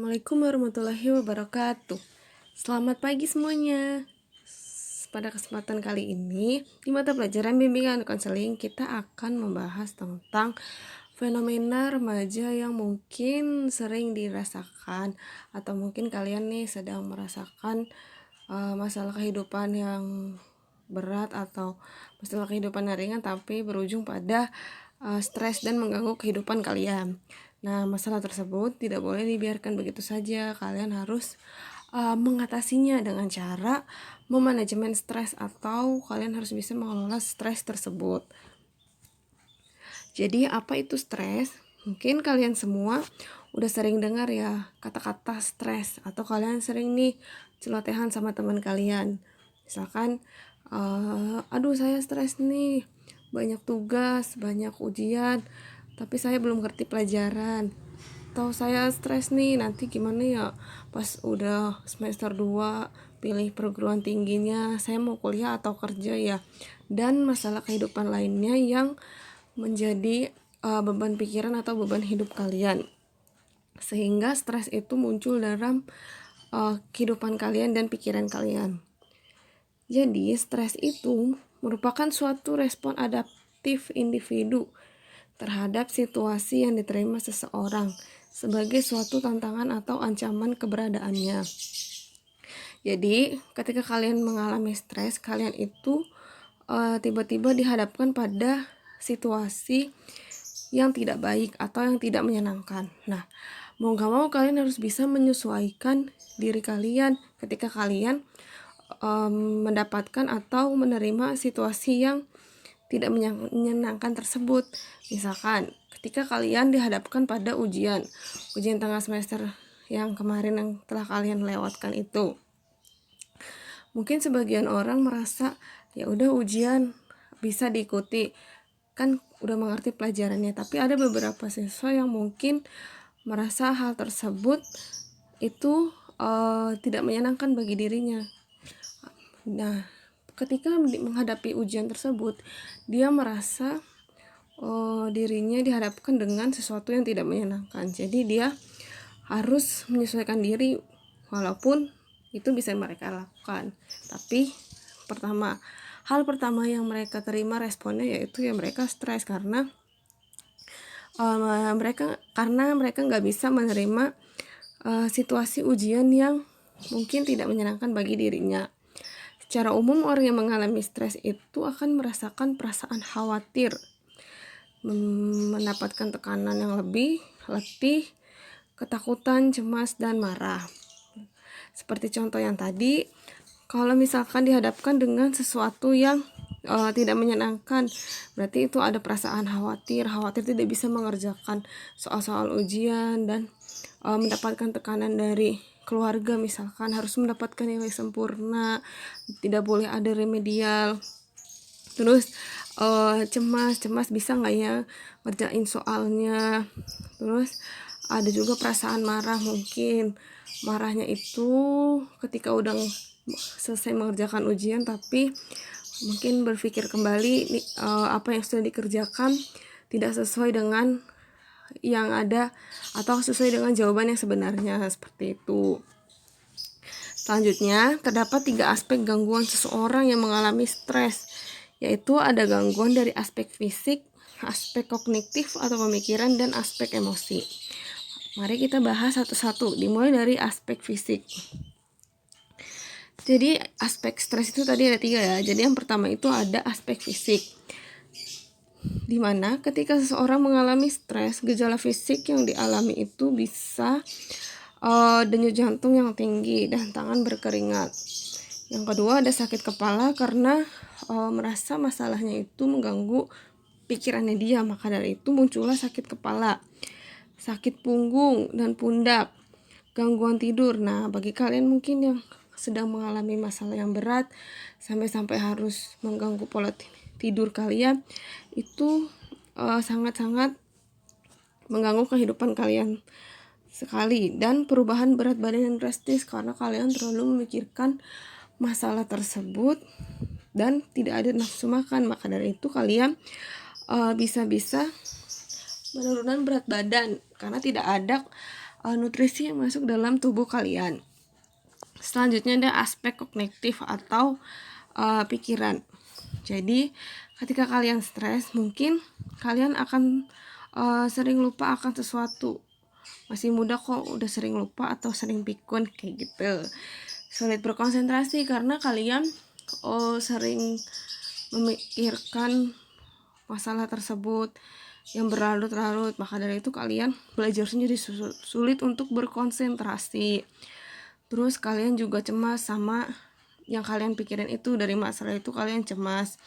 Assalamualaikum warahmatullahi wabarakatuh. Selamat pagi semuanya. Pada kesempatan kali ini, di mata pelajaran bimbingan konseling, kita akan membahas tentang fenomena remaja yang mungkin sering dirasakan, atau mungkin kalian nih sedang merasakan masalah kehidupan yang berat atau masalah kehidupan yang ringan tapi berujung pada stres dan mengganggu kehidupan kalian. Nah, masalah tersebut tidak boleh dibiarkan begitu saja. Kalian harus mengatasinya dengan cara memanajemen stres, atau kalian harus bisa mengelola stres tersebut. Jadi, apa itu stres? Mungkin kalian semua udah sering dengar ya kata-kata stres, atau kalian sering nih celotehan sama teman kalian. Misalkan, aduh saya stres nih, banyak tugas, banyak ujian, tapi saya belum ngerti pelajaran. Atau saya stres nih, nanti gimana ya pas udah semester 2 pilih perguruan tingginya, saya mau kuliah atau kerja ya. Dan masalah kehidupan lainnya yang menjadi beban pikiran atau beban hidup kalian, sehingga stres itu muncul dalam kehidupan kalian dan pikiran kalian. Jadi stres itu merupakan suatu respon adaptif individu terhadap situasi yang diterima seseorang sebagai suatu tantangan atau ancaman keberadaannya. Jadi ketika kalian mengalami stres, kalian itu tiba-tiba dihadapkan pada situasi yang tidak baik atau yang tidak menyenangkan. Nah, mau gak mau kalian harus bisa menyesuaikan diri kalian ketika kalian mendapatkan atau menerima situasi yang tidak menyenangkan tersebut. Misalkan ketika kalian dihadapkan pada ujian tengah semester yang kemarin yang telah kalian lewatkan itu, mungkin sebagian orang merasa ya udah ujian bisa diikuti, kan udah mengerti pelajarannya. Tapi ada beberapa siswa yang mungkin merasa hal tersebut itu tidak menyenangkan bagi dirinya. Nah, ketika menghadapi ujian tersebut, dia merasa dirinya dihadapkan dengan sesuatu yang tidak menyenangkan. Jadi dia harus menyesuaikan diri, walaupun itu bisa mereka lakukan. Tapi hal pertama yang mereka terima responnya yaitu ya mereka stres karena mereka nggak bisa menerima situasi ujian yang mungkin tidak menyenangkan bagi dirinya. Secara umum, orang yang mengalami stres itu akan merasakan perasaan khawatir, mendapatkan tekanan yang lebih, letih, ketakutan, cemas, dan marah. Seperti contoh yang tadi, kalau misalkan dihadapkan dengan sesuatu yang tidak menyenangkan, berarti itu ada perasaan khawatir tidak bisa mengerjakan soal-soal ujian, dan mendapatkan tekanan dari keluarga, misalkan harus mendapatkan nilai sempurna, tidak boleh ada remedial. Terus cemas bisa nggak ya ngerjain soalnya. Terus ada juga perasaan marah, mungkin marahnya itu ketika udah selesai mengerjakan ujian tapi mungkin berpikir kembali apa yang sudah dikerjakan tidak sesuai dengan yang ada atau sesuai dengan jawaban yang sebenarnya, seperti itu. Selanjutnya, terdapat 3 aspek gangguan seseorang yang mengalami stres, yaitu ada gangguan dari aspek fisik, aspek kognitif atau pemikiran, dan aspek emosi. Mari kita bahas satu-satu, dimulai dari aspek fisik. Jadi aspek stres itu tadi ada 3 ya. Jadi yang pertama itu ada aspek fisik, dimana ketika seseorang mengalami stres, gejala fisik yang dialami itu bisa denyut jantung yang tinggi dan tangan berkeringat. Yang kedua ada sakit kepala karena merasa masalahnya itu mengganggu pikirannya dia, maka dari itu muncullah sakit kepala. Sakit punggung dan pundak, gangguan tidur. Nah, bagi kalian mungkin yang sedang mengalami masalah yang berat sampai harus mengganggu pola tidur kalian, itu sangat-sangat mengganggu kehidupan kalian sekali, dan perubahan berat badan yang drastis karena kalian terlalu memikirkan masalah tersebut dan tidak ada nafsu makan. Maka dari itu kalian bisa-bisa penurunan berat badan karena tidak ada nutrisi yang masuk dalam tubuh kalian. Selanjutnya ada aspek kognitif atau pikiran. Jadi ketika kalian stres, mungkin kalian akan sering lupa akan sesuatu. Masih muda kok udah sering lupa atau sering pikun kayak gitu. Sulit berkonsentrasi karena kalian sering memikirkan masalah tersebut yang berlarut-larut. Maka dari itu kalian belajar sendiri sulit untuk berkonsentrasi. Terus kalian juga cemas sama yang kalian pikirin itu, dari masalah itu kalian cemas.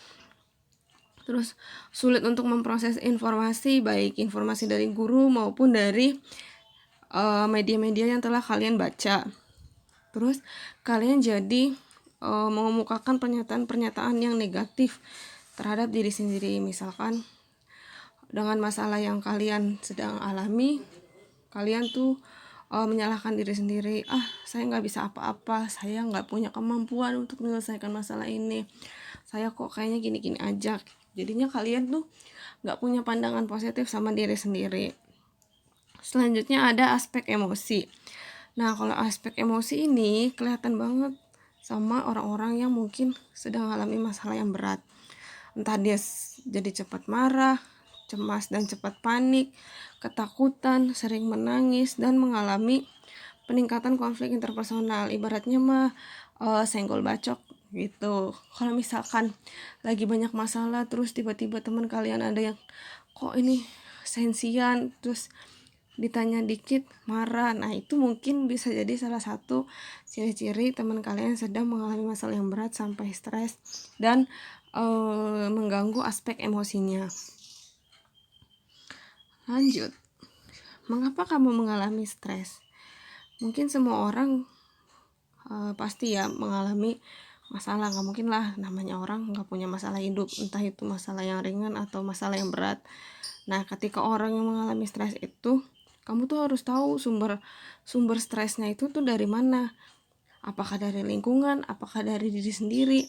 Terus sulit untuk memproses informasi, baik informasi dari guru maupun dari media-media yang telah kalian baca. Terus kalian jadi mengemukakan pernyataan-pernyataan yang negatif terhadap diri sendiri. Misalkan dengan masalah yang kalian sedang alami, kalian tuh menyalahkan diri sendiri. Saya nggak bisa apa-apa, saya nggak punya kemampuan untuk menyelesaikan masalah ini, saya kok kayaknya gini-gini aja. Jadinya kalian tuh nggak punya pandangan positif sama diri sendiri. Selanjutnya ada aspek emosi. Nah, kalau aspek emosi ini kelihatan banget sama orang-orang yang mungkin sedang mengalami masalah yang berat. Entah dia jadi cepat marah, cemas dan cepat panik, ketakutan, sering menangis, dan mengalami peningkatan konflik interpersonal. Ibaratnya mah senggol bacok gitu. Kalau misalkan lagi banyak masalah, terus tiba-tiba teman kalian ada yang kok ini sensian, terus ditanya dikit marah. Nah, itu mungkin bisa jadi salah satu ciri-ciri teman kalian sedang mengalami masalah yang berat sampai stres dan mengganggu aspek emosinya. Lanjut, mengapa kamu mengalami stres? Mungkin semua orang pasti ya mengalami masalah. Nggak mungkin lah namanya orang nggak punya masalah hidup, entah itu masalah yang ringan atau masalah yang berat. Nah, ketika orang yang mengalami stres itu, kamu tuh harus tahu sumber stresnya itu tuh dari mana. Apakah dari lingkungan, apakah dari diri sendiri,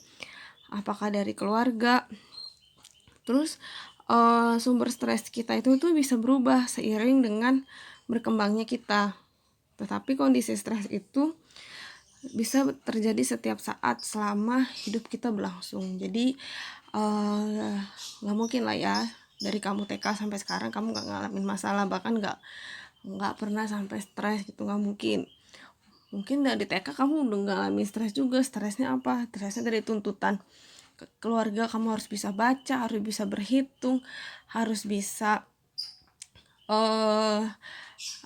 apakah dari keluarga. Terus sumber stres kita itu tuh bisa berubah seiring dengan berkembangnya kita. Tetapi kondisi stres itu bisa terjadi setiap saat selama hidup kita berlangsung. Jadi nggak mungkin lah ya dari kamu TK sampai sekarang kamu nggak ngalamin masalah, bahkan nggak pernah sampai stres gitu, nggak mungkin. Mungkin dari TK kamu udah ngalamin stres juga. Stresnya apa? Stresnya dari tuntutan keluarga. Kamu harus bisa baca, harus bisa berhitung, harus bisa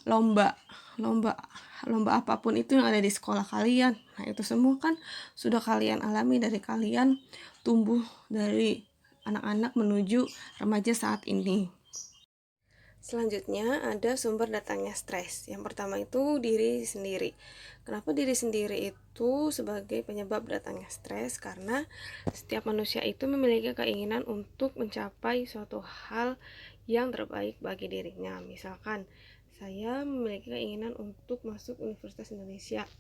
lomba apapun itu yang ada di sekolah kalian. Nah, itu semua kan sudah kalian alami dari kalian tumbuh dari anak-anak menuju remaja saat ini. Selanjutnya ada sumber datangnya stres. Yang pertama itu diri sendiri. Kenapa diri sendiri itu sebagai penyebab datangnya stres? Karena setiap manusia itu memiliki keinginan untuk mencapai suatu hal yang terbaik bagi dirinya. Misalkan saya memiliki keinginan untuk masuk Universitas Indonesia,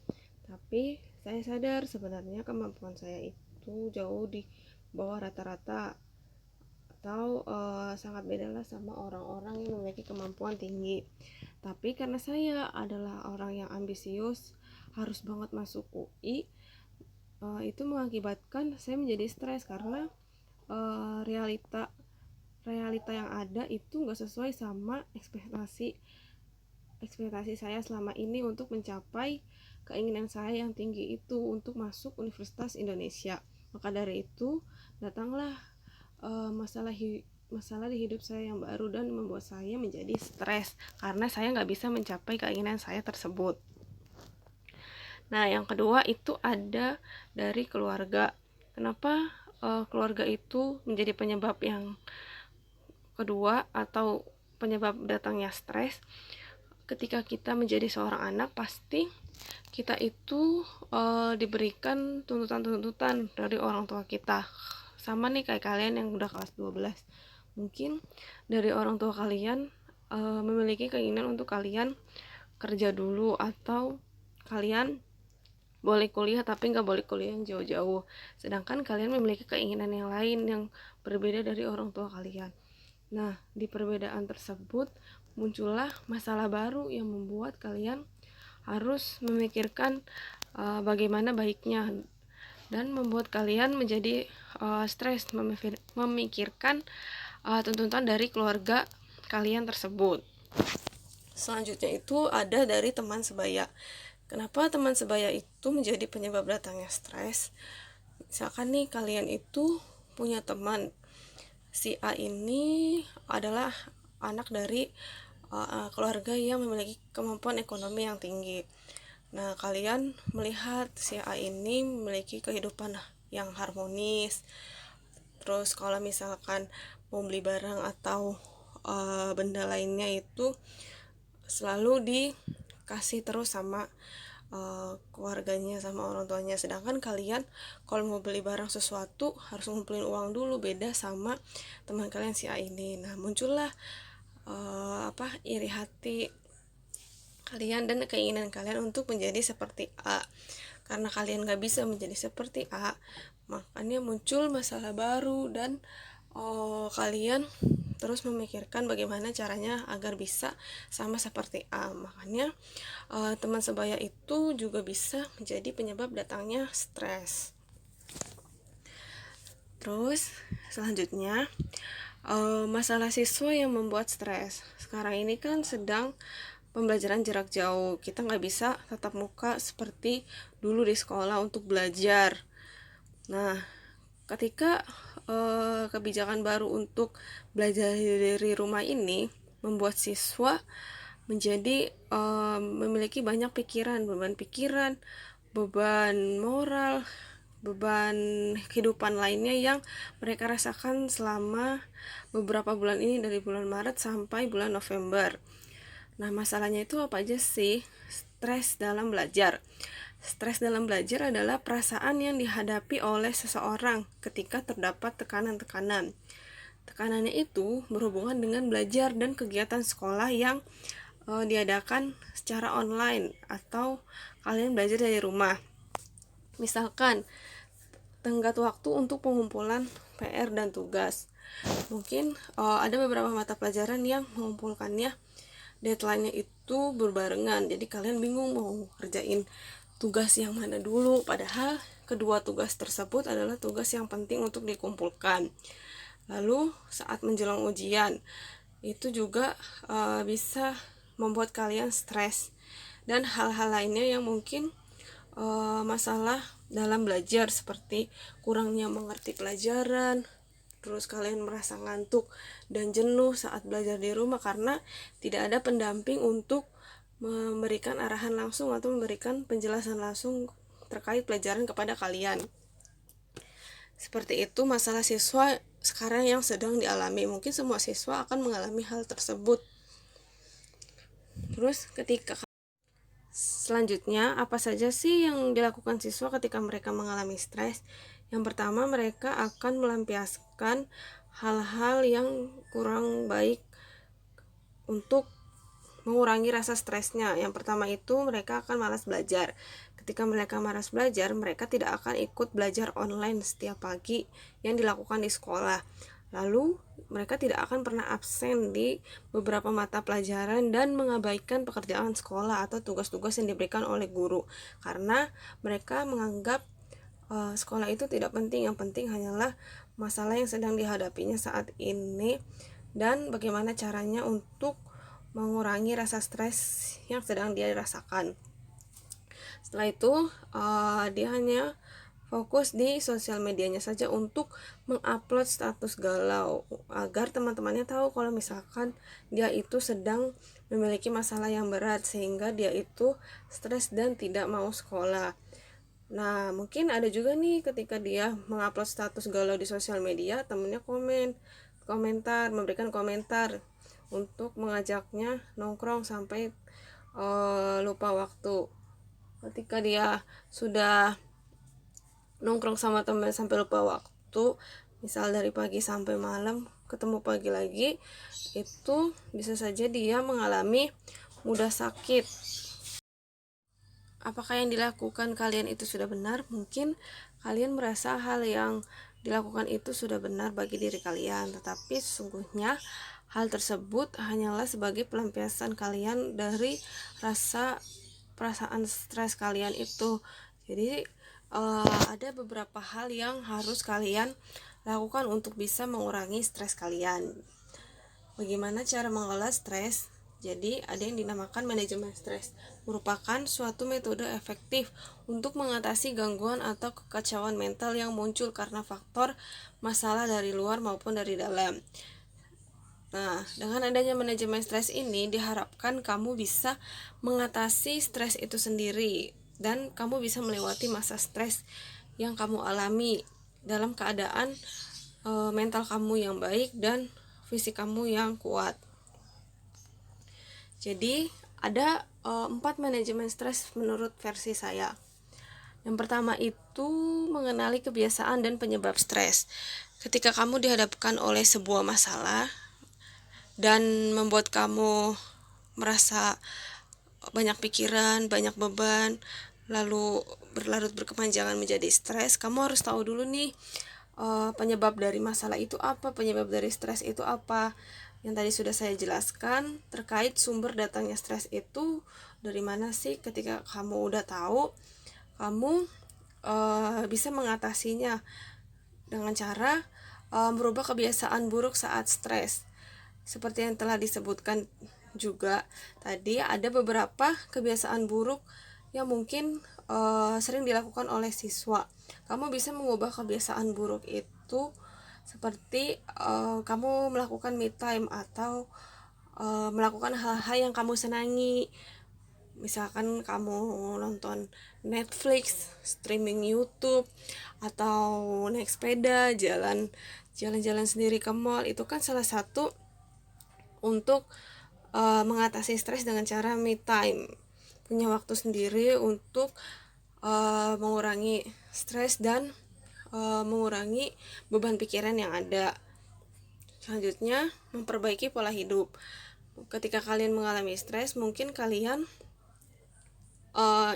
tapi saya sadar sebenarnya kemampuan saya itu jauh di bawah rata-rata, atau sangat beda lah sama orang-orang yang memiliki kemampuan tinggi. Tapi karena saya adalah orang yang ambisius, harus banget masuk UI, itu mengakibatkan saya menjadi stres karena realita yang ada itu nggak sesuai sama ekspektasi saya selama ini untuk mencapai keinginan saya yang tinggi itu untuk masuk Universitas Indonesia. Maka dari itu datanglah masalah di hidup saya yang baru dan membuat saya menjadi stres karena saya nggak bisa mencapai keinginan saya tersebut. Nah, yang kedua itu ada dari keluarga. Kenapa keluarga itu menjadi penyebab yang kedua atau penyebab datangnya stres? Ketika kita menjadi seorang anak, pasti kita itu diberikan tuntutan-tuntutan dari orang tua kita. Sama nih kayak kalian yang udah kelas 12. Mungkin dari orang tua kalian memiliki keinginan untuk kalian kerja dulu, atau kalian boleh kuliah tapi nggak boleh kuliah yang jauh-jauh. Sedangkan kalian memiliki keinginan yang lain yang berbeda dari orang tua kalian. Nah, di perbedaan tersebut muncullah masalah baru yang membuat kalian harus memikirkan bagaimana baiknya, dan membuat kalian menjadi stres memikirkan tuntutan dari keluarga kalian tersebut. Selanjutnya itu ada dari teman sebaya. Kenapa teman sebaya itu menjadi penyebab datangnya stres? Misalkan nih kalian itu punya teman, si A ini adalah anak dari keluarga yang memiliki kemampuan ekonomi yang tinggi. Nah, kalian melihat si A ini memiliki kehidupan yang harmonis. Terus kalau misalkan mau beli barang atau benda lainnya itu selalu dikasih terus sama keluarganya, sama orang tuanya. Sedangkan kalian kalau mau beli barang sesuatu harus ngumpulin uang dulu, beda sama teman kalian si A ini. Nah, muncullah iri hati kalian dan keinginan kalian untuk menjadi seperti A. Karena kalian gak bisa menjadi seperti A, makanya muncul masalah baru, dan kalian terus memikirkan bagaimana caranya agar bisa sama seperti A. Makanya teman sebaya itu juga bisa menjadi penyebab datangnya stres. Terus selanjutnya masalah siswa yang membuat stres. Sekarang ini kan sedang pembelajaran jarak jauh, kita nggak bisa tatap muka seperti dulu di sekolah untuk belajar. Nah, ketika kebijakan baru untuk belajar dari rumah ini membuat siswa menjadi memiliki banyak pikiran, beban moral, beban kehidupan lainnya yang mereka rasakan selama beberapa bulan ini, dari bulan Maret sampai bulan November. Nah, masalahnya itu apa aja sih? Stres dalam belajar. Stres dalam belajar adalah perasaan yang dihadapi oleh seseorang ketika terdapat tekanan-tekanan. Tekanannya itu berhubungan dengan belajar dan kegiatan sekolah yang diadakan secara online atau kalian belajar dari rumah. Misalkan tenggat waktu untuk pengumpulan PR dan tugas. Mungkin ada beberapa mata pelajaran yang mengumpulkannya deadline-nya itu berbarengan, jadi kalian bingung mau kerjain tugas yang mana dulu, padahal kedua tugas tersebut adalah tugas yang penting untuk dikumpulkan. Lalu saat menjelang ujian itu juga bisa membuat kalian stres, dan hal-hal lainnya yang mungkin masalah dalam belajar seperti kurangnya mengerti pelajaran. Terus kalian merasa ngantuk dan jenuh saat belajar di rumah karena tidak ada pendamping untuk memberikan arahan langsung atau memberikan penjelasan langsung terkait pelajaran kepada kalian. Seperti itu masalah siswa sekarang yang sedang dialami. Mungkin semua siswa akan mengalami hal tersebut. Terus selanjutnya, apa saja sih yang dilakukan siswa ketika mereka mengalami stres? Yang pertama, mereka akan melampiaskan hal-hal yang kurang baik untuk mengurangi rasa stresnya. Yang pertama itu mereka akan malas belajar. Ketika mereka malas belajar, mereka tidak akan ikut belajar online setiap pagi yang dilakukan di sekolah. Lalu mereka tidak akan pernah absen di beberapa mata pelajaran dan mengabaikan pekerjaan sekolah atau tugas-tugas yang diberikan oleh guru, karena mereka menganggap sekolah itu tidak penting. Yang penting hanyalah masalah yang sedang dihadapinya saat ini dan bagaimana caranya untuk mengurangi rasa stres yang sedang dia rasakan. Setelah itu dia hanya fokus di sosial medianya saja untuk mengupload status galau agar teman-temannya tahu kalau misalkan dia itu sedang memiliki masalah yang berat sehingga dia itu stres dan tidak mau sekolah. Nah, mungkin ada juga nih ketika dia mengupload status galau di sosial media, temennya memberikan komentar untuk mengajaknya nongkrong sampai lupa waktu. Ketika dia sudah nongkrong sama teman sampai lupa waktu, misal dari pagi sampai malam, ketemu pagi lagi, itu bisa saja dia mengalami mudah sakit. Apakah yang dilakukan kalian itu sudah benar? Mungkin kalian merasa hal yang dilakukan itu sudah benar bagi diri kalian, tetapi sesungguhnya Hal tersebut hanyalah sebagai pelampiasan kalian dari perasaan stres kalian itu. Jadi ada beberapa hal yang harus kalian lakukan untuk bisa mengurangi stres kalian. Bagaimana cara mengelola stres? Jadi, ada yang dinamakan manajemen stres, merupakan suatu metode efektif untuk mengatasi gangguan atau kekacauan mental yang muncul karena faktor masalah dari luar maupun dari dalam. Nah, dengan adanya manajemen stres ini diharapkan kamu bisa mengatasi stres itu sendiri dan kamu bisa melewati masa stres yang kamu alami dalam keadaan mental kamu yang baik dan fisik kamu yang kuat. Jadi ada 4 manajemen stres menurut versi saya. Yang pertama itu mengenali kebiasaan dan penyebab stres. Ketika kamu dihadapkan oleh sebuah masalah dan membuat kamu merasa banyak pikiran, banyak beban, lalu berlarut berkepanjangan menjadi stres, kamu harus tahu dulu nih penyebab dari masalah itu apa, penyebab dari stres itu apa. Yang tadi sudah saya jelaskan terkait sumber datangnya stres itu dari mana sih. Ketika kamu udah tahu, kamu bisa mengatasinya dengan cara merubah kebiasaan buruk saat stres. Seperti yang telah disebutkan juga tadi, ada beberapa kebiasaan buruk yang mungkin sering dilakukan oleh siswa. Kamu bisa mengubah kebiasaan buruk itu seperti kamu melakukan me time atau melakukan hal-hal yang kamu senangi. Misalkan kamu nonton Netflix, streaming YouTube, atau naik sepeda, jalan-jalan sendiri ke mall. Itu kan salah satu untuk mengatasi stres dengan cara me time, punya waktu sendiri untuk mengurangi stres dan mengurangi beban pikiran yang ada. Selanjutnya, memperbaiki pola hidup. Ketika kalian mengalami stres, mungkin kalian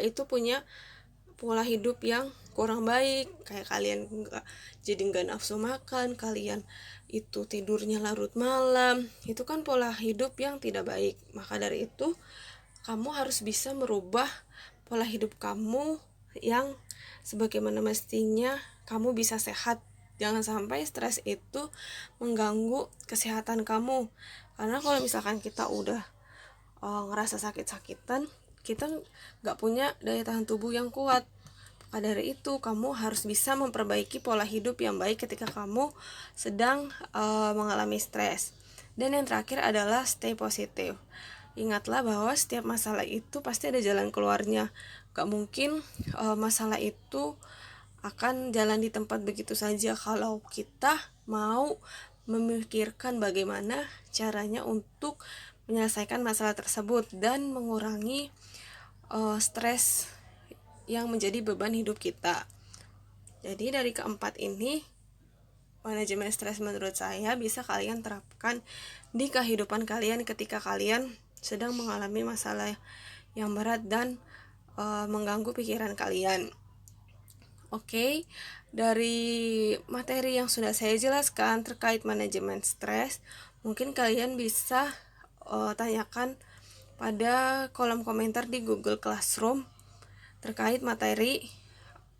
itu punya pola hidup yang kurang baik, kayak kalian jadi nggak nafsu makan, kalian itu tidurnya larut malam. Itu kan pola hidup yang tidak baik. Maka dari itu kamu harus bisa merubah pola hidup kamu yang sebagaimana mestinya kamu bisa sehat. Jangan sampai stres itu mengganggu kesehatan kamu. Karena kalau misalkan kita udah ngerasa sakit-sakitan, kita nggak punya daya tahan tubuh yang kuat. Maka dari itu kamu harus bisa memperbaiki pola hidup yang baik ketika kamu sedang mengalami stres. Dan yang terakhir adalah stay positif. Ingatlah bahwa setiap masalah itu pasti ada jalan keluarnya. Gak mungkin masalah itu akan jalan di tempat begitu saja kalau kita mau memikirkan bagaimana caranya untuk menyelesaikan masalah tersebut dan mengurangi stres yang menjadi beban hidup kita. Jadi dari keempat ini, manajemen stres menurut saya bisa kalian terapkan di kehidupan kalian ketika kalian sedang mengalami masalah yang berat dan mengganggu pikiran kalian. Oke, dari materi yang sudah saya jelaskan terkait manajemen stres, mungkin kalian bisa tanyakan pada kolom komentar di Google Classroom terkait materi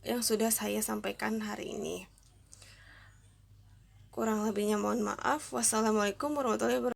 yang sudah saya sampaikan hari ini. Kurang lebihnya mohon maaf. Wassalamualaikum warahmatullahi wabarakatuh.